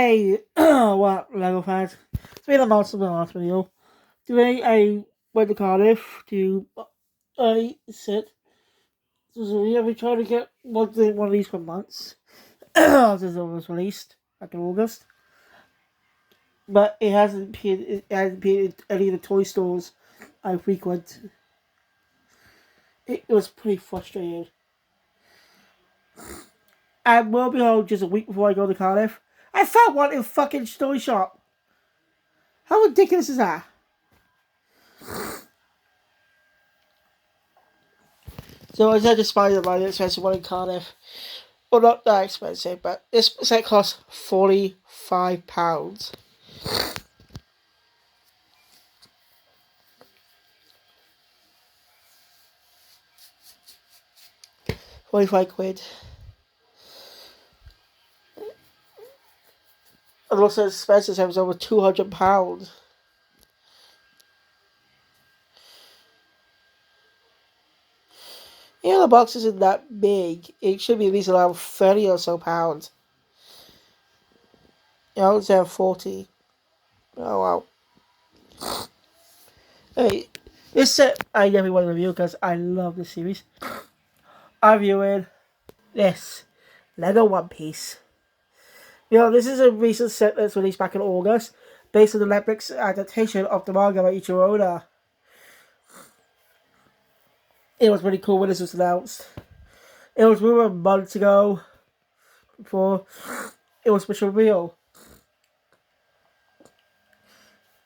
Hey, what, Lego fans? It's been a month since the last video. Today I went to Cardiff to sit. So yeah, we trying to get one of these for months since it was released back in August. But it hasn't appeared in any of the toy stores I frequent. It was pretty frustrating. And lo and behold, just a week before I go to Cardiff, I found one in fucking toy shop. How ridiculous is that? So I said to Spider-Man, the expensive one in Cardiff. Well, not that expensive, but this set costs £45. 45 quid. And also expensive set was over £200. You know, the box isn't that big. It should be at least around 30 or so pounds. You know, instead of 40. Oh, wow. Hey, this set I never want to review because I love this series. I'm reviewing this Lego One Piece. You know, this is a recent set that's released back in August, based on the Netflix adaptation of the manga by Ichiro Oda. It was pretty cool when this was announced. It was rumored months ago, before it was special real.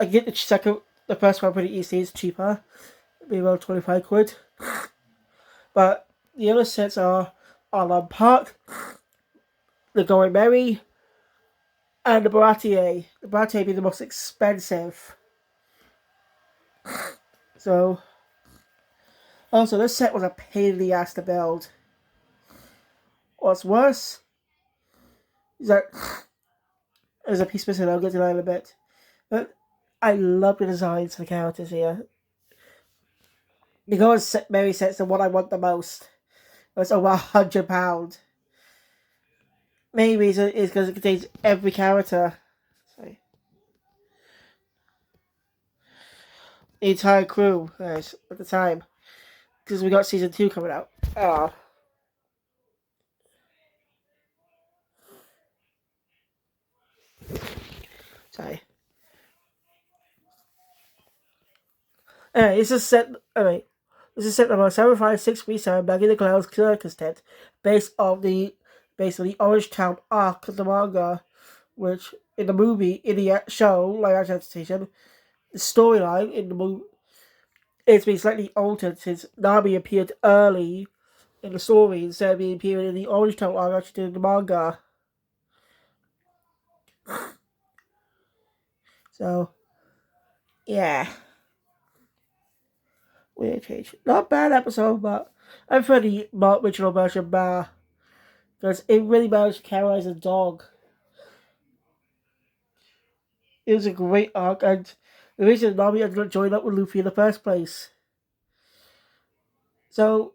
I get the first one pretty easy, it's cheaper, maybe about 25 quid. But the other sets are Alan Park, the Going Merry, and the Baratier. The Baratier being the most expensive. So, also this set was a pain in the ass to build. What's worse is that there's a piece missing. I'll get to that in a bit. But I love the designs of the characters here. Because Mary sets the one I want the most. It's over £100. Main reason is because it contains every character. Sorry. The entire crew, guys, at the time. Because we got season 2 coming out. Oh. Sorry. Anyway, this is set number 75637 Buggy the Clown's Circus tent, based on the Orange Town arc of the manga, which in the show, live action adaptation, the storyline in the movie it's been slightly altered since Nami appeared early in the story instead of being appearing in the Orange Town arc actually in the manga. So, yeah. Weird change. Not a bad episode, but I prefer the original version better. Because it really managed to characterize a dog. It was a great arc, and the reason Nami ended up joining up with Luffy in the first place. So,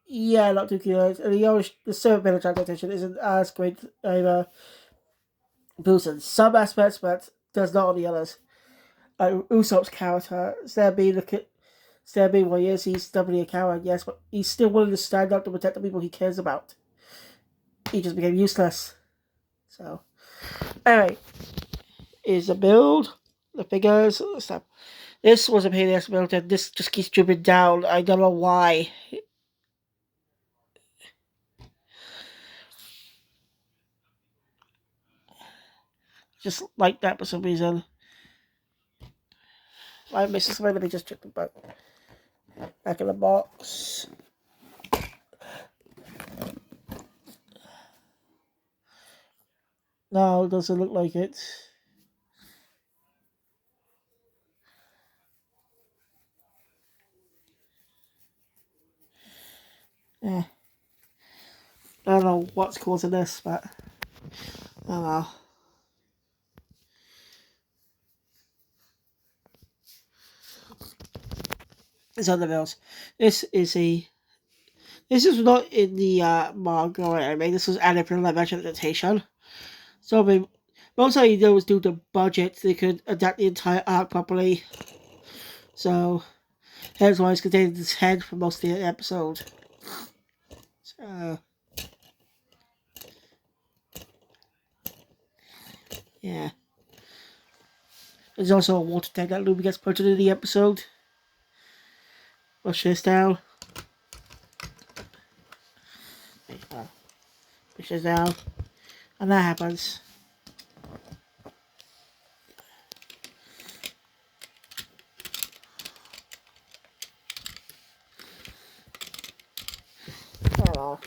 yeah, not too curious. And the servant village adaptation isn't as great either. Boosts some aspects, but does not on the others. Usopp's character, instead of being what he is, he's definitely a coward, yes, but he's still willing to stand up to protect the people he cares about. He just became useless. So, anyway, is the build, the figures, stuff. This was a pain in the ass build, and this just keeps dripping down. I don't know why. Just like that for some reason. I missed something. Let me just check the back in the box. No, it doesn't look like it. Yeah. I don't know what's causing this, but I don't know. It's on the bills. This is not in the manga or anime. This was added for live action adaptation. So Most of you know is due to budget, they could adapt the entire arc properly. So, hence why it's contained in his head for most of the episode. So, yeah. There's also a water tank that Luby gets put into the episode. Push this down. Push this down. And that happens. Oh.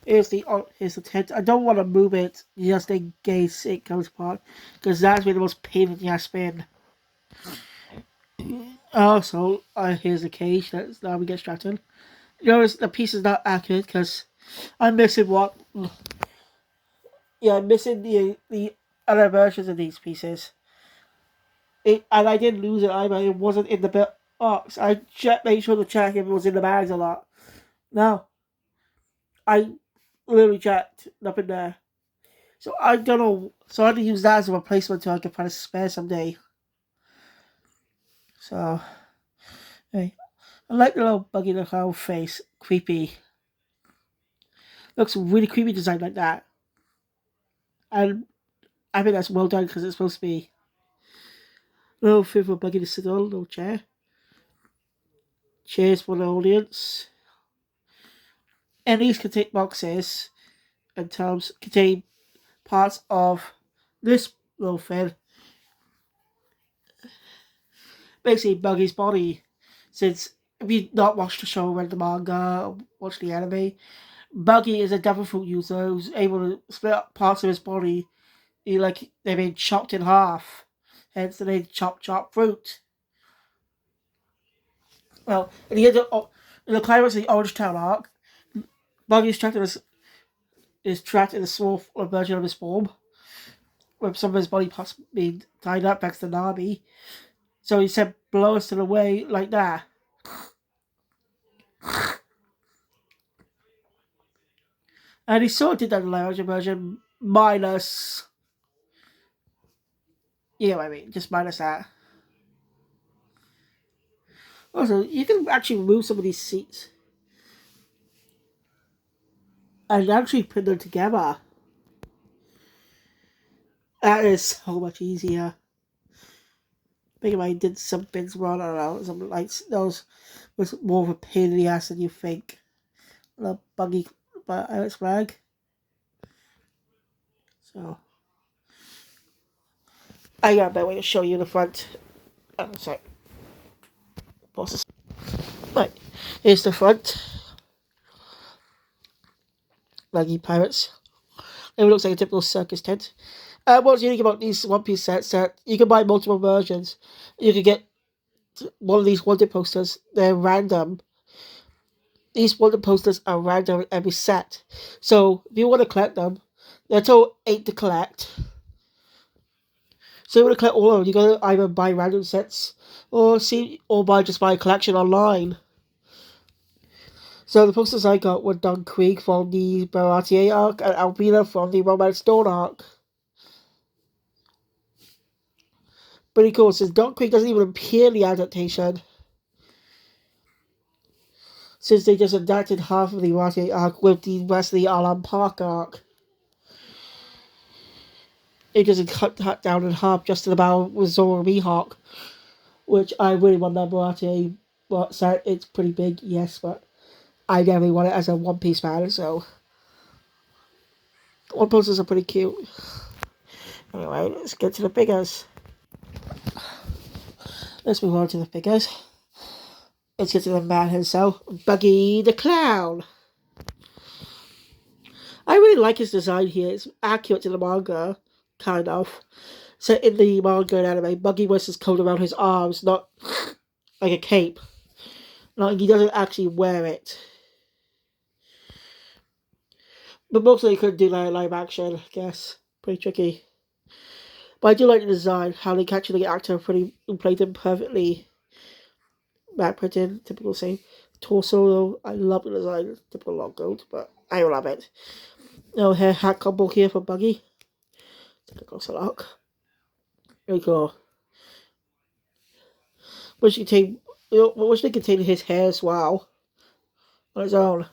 Here's the tent. I don't want to move it just in case it comes apart, because that's been the most pain in the ass spin. Also, here's the cage that's now we get strapped in. You notice the piece is not accurate because I'm missing what. Yeah, I'm missing the other versions of these pieces. And I didn't lose it either. It wasn't in the box. I made sure to check if it was in the bags a lot. No, I literally checked, nothing there. So I don't know. So I had to use that as a replacement until I can find a spare someday. So, hey, I like the little Buggy the Clown face. Creepy. Looks really creepy design like that. And I think that's well done because it's supposed to be a little thing for Buggy to sit on, a little chair. Chairs for the audience. And these contain boxes and tubs contain parts of this little thing. Basically, Buggy's body. Since if you've not watched the show, read the manga, or watched the anime, Buggy is a devil fruit user who's able to split up parts of his body. They've been chopped in half. Hence the name chop fruit. Well, in the climax of the Orange Town arc, Buggy is trapped in a small version of his form, with some of his body parts being tied up next to Nami. So he said, blow us to the way like that. And he sort of did that in the live action version, minus. You know what I mean, just minus that. Also, you can actually remove some of these seats and actually put them together. That is so much easier. I think if I did some bins wrong, I don't know, some lights, those was more of a pain in the ass than you think. A Buggy Alex flag. So, I got a better way to show you the front. Oh, sorry. Pause this. Right, here's the front. Buggy Pirates. It looks like a typical circus tent. What's unique about these One Piece sets that you can buy multiple versions. You can get one of these wanted posters. They're random. These wanted posters are random in every set. So if you want to collect them, they're total 8 to collect. So you want to collect all of them, you gotta either buy random sets or just buy a collection online. So the posters I got were Don Krieg from the Baratier arc and Albina from the Romance Dawn arc. Pretty cool, since Don Krieg doesn't even appear in the adaptation. Since they just adapted half of the Baratier arc with the rest of the Alan Park arc. They just cut that down in half just to about with Zoro Mihawk. Which I really want that Baratier set. It's pretty big, yes, but I definitely want it as a One Piece fan, so. One posters are pretty cute. Anyway, let's get to the figures. Let's move on to the figures. Let's get to the man himself, Buggy the Clown. I really like his design here. It's accurate to the manga, kind of. So in the manga and anime, Buggy wears his coat around his arms, not like a cape. Like he doesn't actually wear it. But mostly he could do that live action, I guess. Pretty tricky. But I do like the design, how they capture the actor who played him perfectly. Matt put in, typical same. torso though. I love the design. Typical long gold, but I love it. No hair hat combo here for Buggy. Take a closer look. There we go. Which contain, which they contain his hair as well on its own.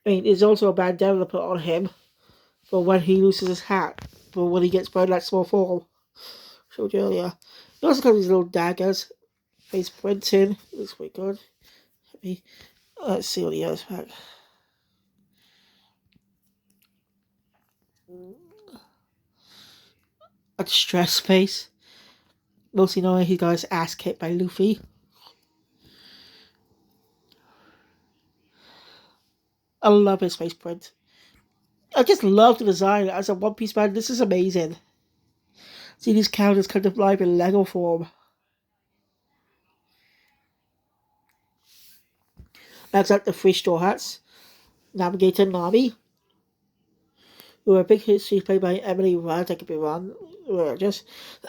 I mean, there's also a bandana to put on him for when he loses his hat, for when he gets burned that small form. Showed you earlier. He also got these little daggers, face printing. Looks pretty good. Happy. Let's see what he has back. A distressed face. Mostly knowing he got his ass kicked by Luffy. I love his face print. I just love the design as a One Piece fan. This is amazing. See these characters come to life in Lego form. Next up, the three Straw Hats. Navigator Nami, who are a big history played by Emily Rudd. I could be wrong. Just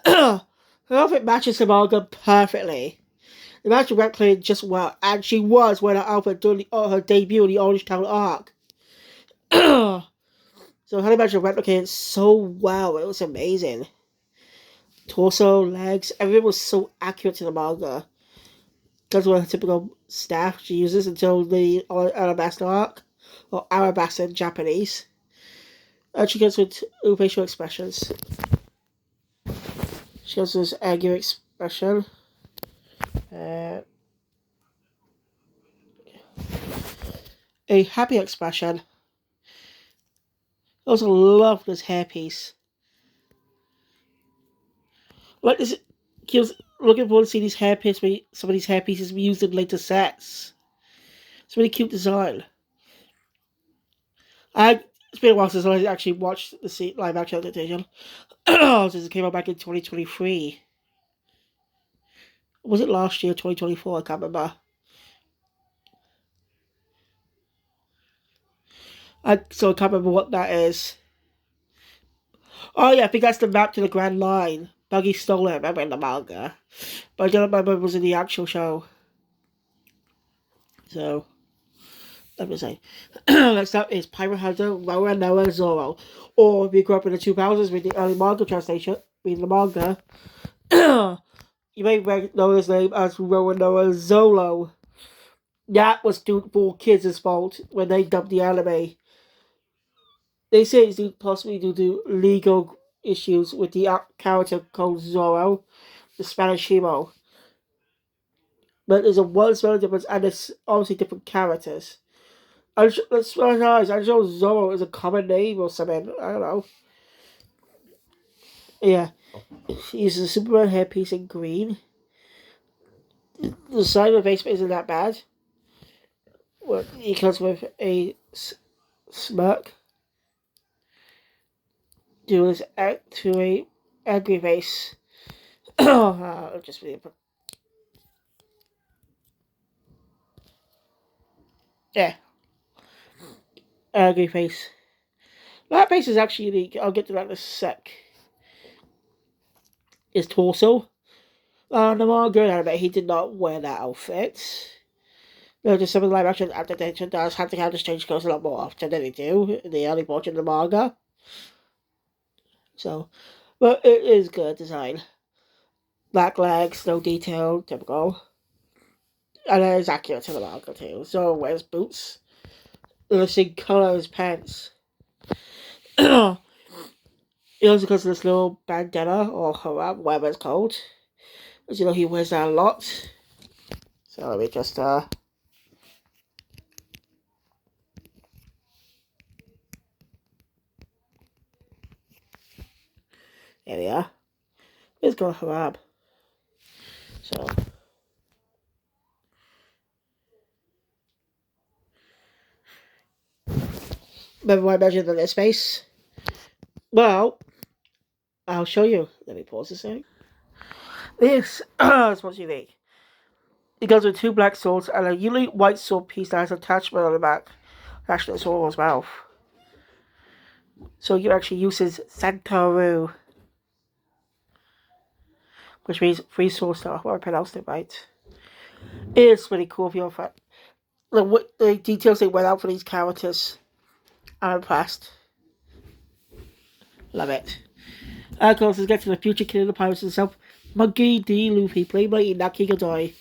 her outfit matches the manga perfectly. The match was played just well, and she was wearing her outfit during her debut in the Orange Town arc. So her match replicated so well. It was amazing. Torso, legs, everything was so accurate to the manga. That's what her typical staff she uses until the Alabasta arc, or Arabasta in Japanese. And she goes with facial expressions. She goes with this angry expression. A happy expression. I also love this hairpiece. Like this, he was looking forward to see these hairpieces. Some of these hairpieces be used in later sets. It's a really cute design. It's been a while since I actually watched the live action adaptation. Since it came out back in 2023. Was it last year, 2024? I can't remember. So I can't remember what that is. Oh yeah, I think that's the map to the Grand Line. Buggy stole it, remember, in the manga. But I don't remember if it was in the actual show. So, let me say. Next up is Pirate Hunter, Roa Noa Zoro. Or if you grew up in the 2000s with the early manga translation, reading the manga, you may know his name as Roa Noa Zolo. That was Duke 4Kids' fault when they dubbed the anime. They say it's possibly due to legal issues with the character called Zoro, the Spanish hero. But there's a world spelling difference and it's obviously different characters. Let's be honest, I'm sure Zoro is a common name or something. I don't know. Yeah. He uses a Superman hairpiece in green. The side of the face isn't that bad. Well, he comes with a smirk. To his to a angry face. Just really. Yeah. Angry face. That face is actually unique. I'll get to that in a sec. His torso. The manga anime, he did not wear that outfit. No, just some of the live action adaptation does have the characters change clothes a lot more often than they do in the early portion of the manga. So, but it is good design. Black legs, no detail, typical. And it is accurate to the manga too. So wears boots. The same colour as pants. It also goes to this little bandana or harab, whatever it's called. As you know, he wears that a lot. So let me just there we are. It's got harab. So remember what I mentioned in this face? Well, I'll show you. Let me pause this thing. This is what's unique. It goes with two black swords and a unique white sword piece that has an attachment on the back. Attached to the sword's mouth. So you actually use his Santoru. Which means free sword star. Well, I pronounced it right. It's really cool if you're a fan. The details they went out for these characters. I'm impressed. Love it. Of course, let's get to the future king of the pirates himself, Buggy D. Luffy, played by Inaki Godoy,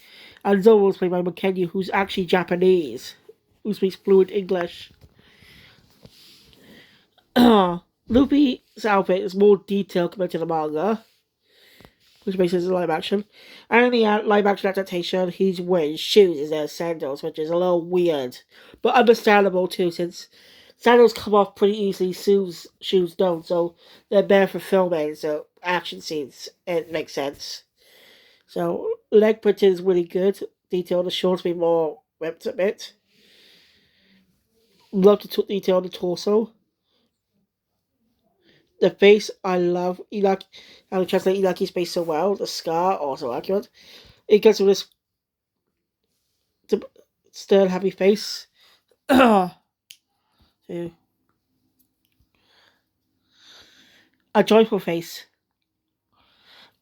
and Zoro was played by McKenna, who's actually Japanese, who speaks fluent English. Luffy's outfit is more detailed compared to the manga, which makes it live action. And in the live action adaptation, he's wearing shoes instead of sandals, which is a little weird, but understandable too, since sandals come off pretty easily, shoes don't, so they're better for filming, so action scenes, it makes sense. So, leg print is really good, detail on the shorts be more ripped a bit. Love the detail on the torso. The face, I love. Inaki, I would translate Inaki's face so well. The scar, also accurate. It goes with this stern, happy face. A joyful face.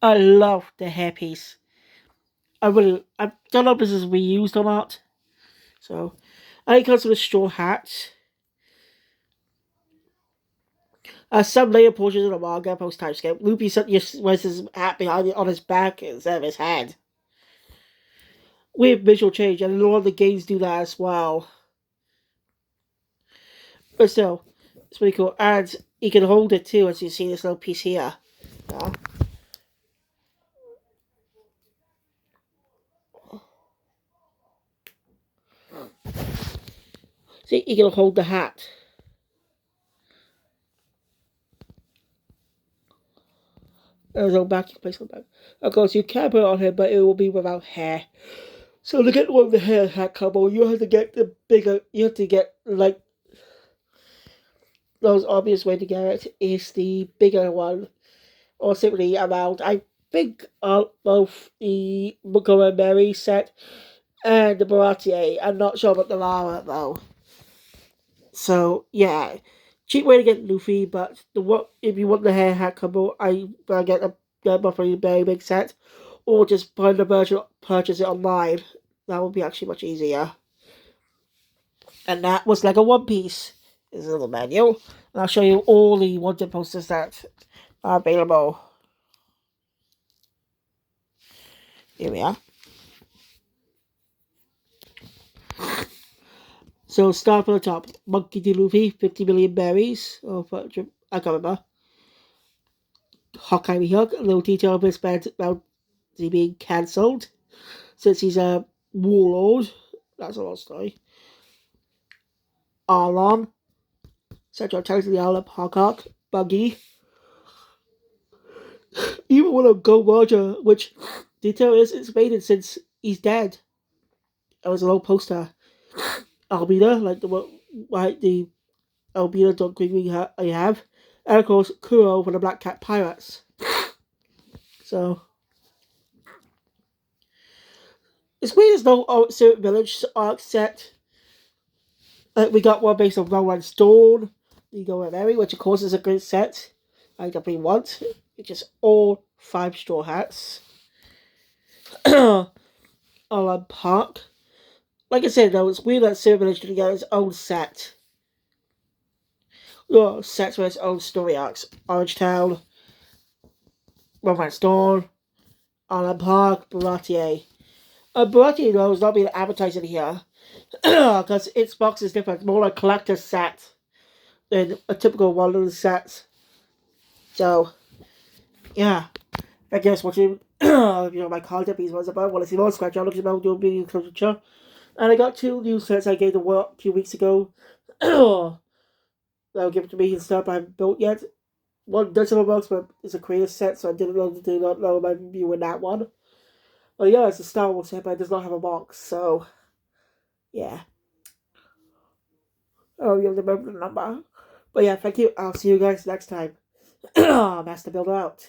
I love the hairpiece. I don't know if this is reused or not. So, and it comes with a straw hat. Some later portions of the manga post timescape, Luffy wears his hat behind it on his back instead of his head. Weird visual change, and a lot of the games do that as well. But still, it's pretty cool. And he can hold it too, as you see this little piece here. Yeah. See, he can hold the hat. There's no backing place on that. Of course, you can put it on him, but it will be without hair. So to get one of the hair hat combo, you have to get the bigger. You have to get like the most obvious way to get it is the bigger one, or simply around. I think both the Mukuro Mary set and the Baratier. I'm not sure about the Lara though. So yeah, cheap way to get Luffy, but the what if you want the hair hat combo, I get a Buffalo Berry big set, or just find the version, purchase it online. That would be actually much easier. And that was like a One Piece. This is a little manual, and I'll show you all the wanted posters that are available. Here we are. So start from the top. Monkey D. Luffy, 50 million berries. Oh, I can't remember. Hawkeye Mihawk, a little detail of his bed about he being cancelled since he's a warlord. That's a long story. Arlon, Central Tanks of the Isle of Hawk, Buggy. Even when a Go Roger, which detail is it's faded since he's dead. It was a little poster. Albina, like the Albina Don Quigley I have. And of course, Kuro for the Black Cat Pirates. So, it's weird there's no Spirit Village arc set. We got one based on Romance Dawn, the Go Mary, which of course is a great set. I definitely want. It's just all 5 straw hats. Alan Park. Like I said, though, it's weird that Spirit Village didn't get its own set. Well, sets with its own story arcs. Orange Town, Romance Dawn, Alan Park, Baratier. Baratier, though, is not being advertised in here. Because its box is different. It's more like a collector's set than a typical one of the sets. So, yeah. I guess watching my content piece was about. Want to see more scratch out, look about doing video culture. And I got 2 new sets I gave to work a few weeks ago. They'll give it to me and stuff I haven't built yet. One does have a box, but it's a creative set, so I do not know my review in that one. But yeah, it's a Star Wars set, but it does not have a box, so yeah. Oh, you'll remember the number. But yeah, thank you. I'll see you guys next time. Master Builder out.